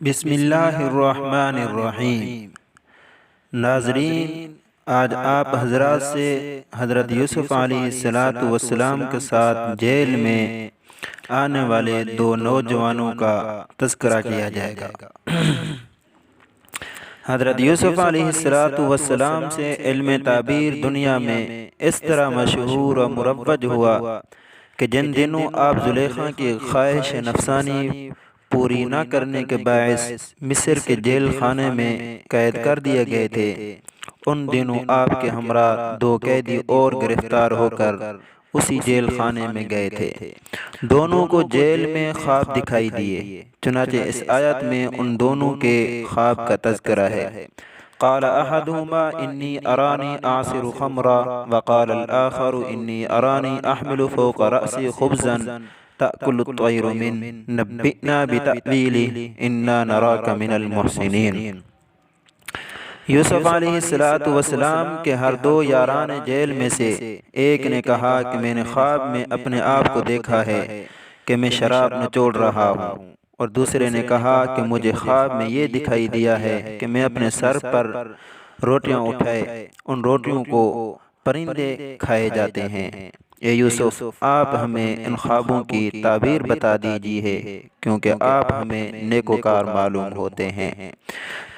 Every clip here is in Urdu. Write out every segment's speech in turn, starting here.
بسم اللہ الرحمن الرحیم۔ ناظرین، آج آپ حضرات سے حضرت یوسف علیہ السلام کے ساتھ جیل میں آنے والے دو نوجوانوں کا تذکرہ کیا جائے گا۔ حضرت یوسف علیہ السلام سے علم تعبیر دنیا میں اس طرح مشہور و مروج ہوا کہ جن دنوں آپ زلیخا کی خواہش نفسانی پوری نہ کرنے کے باعث مصر کے جیل خانے میں قید کر دیے گئے تھے، ان دنوں آپ کے ہمراہ دو قیدی اور گرفتار ہو کر اسی جیل خانے میں گئے تھے۔ دونوں کو جیل میں خواب دکھائی دیے، چنانچہ اس آیت میں ان دونوں کے خواب کا تذکرہ ہے۔ قال احدهما انی ارانی اعصر خمرا وقال الاخر انی ارانی احمل فوق رأسی خبزا تأکل الطیر من نبئنا بتأویلہ انا نراک من المحسنین۔ یوسف علیہ السلام کے ہر دو یاران جیل میں سے ایک نے کہا کہ میں نے خواب میں اپنے آپ کو دیکھا ہے کہ میں شراب نچوڑ رہا ہوں، اور دوسرے نے کہا کہ مجھے خواب میں یہ دکھائی دیا ہے کہ میں اپنے سر پر روٹیاں اٹھائے ان روٹیوں کو پرندے کھائے جاتے ہیں۔ اے یوسف، آپ ہمیں ان خوابوں کی تعبیر بتا دیجیے کیونکہ آپ ہمیں نیکوکار معلوم ہوتے ہیں۔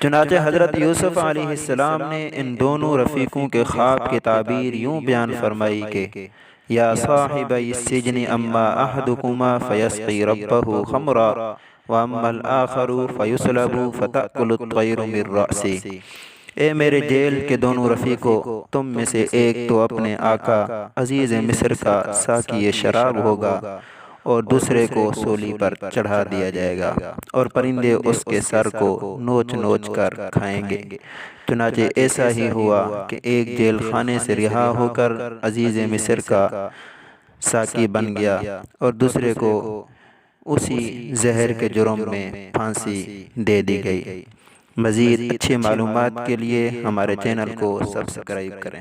چنانچہ حضرت یوسف علیہ السلام نے ان دونوں رفیقوں کے خواب کی تعبیر یوں بیان فرمائی کہ یا صاحبی السجن اما احدکما فیسقی ربہ خمرا واما الاخر فیسلب فتأکل الطیر من رأسی۔ اے میرے جیل کے دونوں رفیقوں، تم میں سے ایک تو اپنے آقا عزیز مصر کا ساقی شراب ہوگا اور دوسرے کو سولی پر چڑھا دیا جائے گا، اور پرندے اس کے سر کو نوچ نوچ کر کھائیں گے۔ چنانچہ ایسا ہی ہوا کہ ایک جیل خانے سے رہا ہو کر عزیز مصر کا ساقی بن گیا، اور دوسرے کو اسی زہر کے جرم میں پھانسی دے دی گئی۔ مزید اچھی معلومات کے لیے ہمارے چینل کو سبسکرائب کریں۔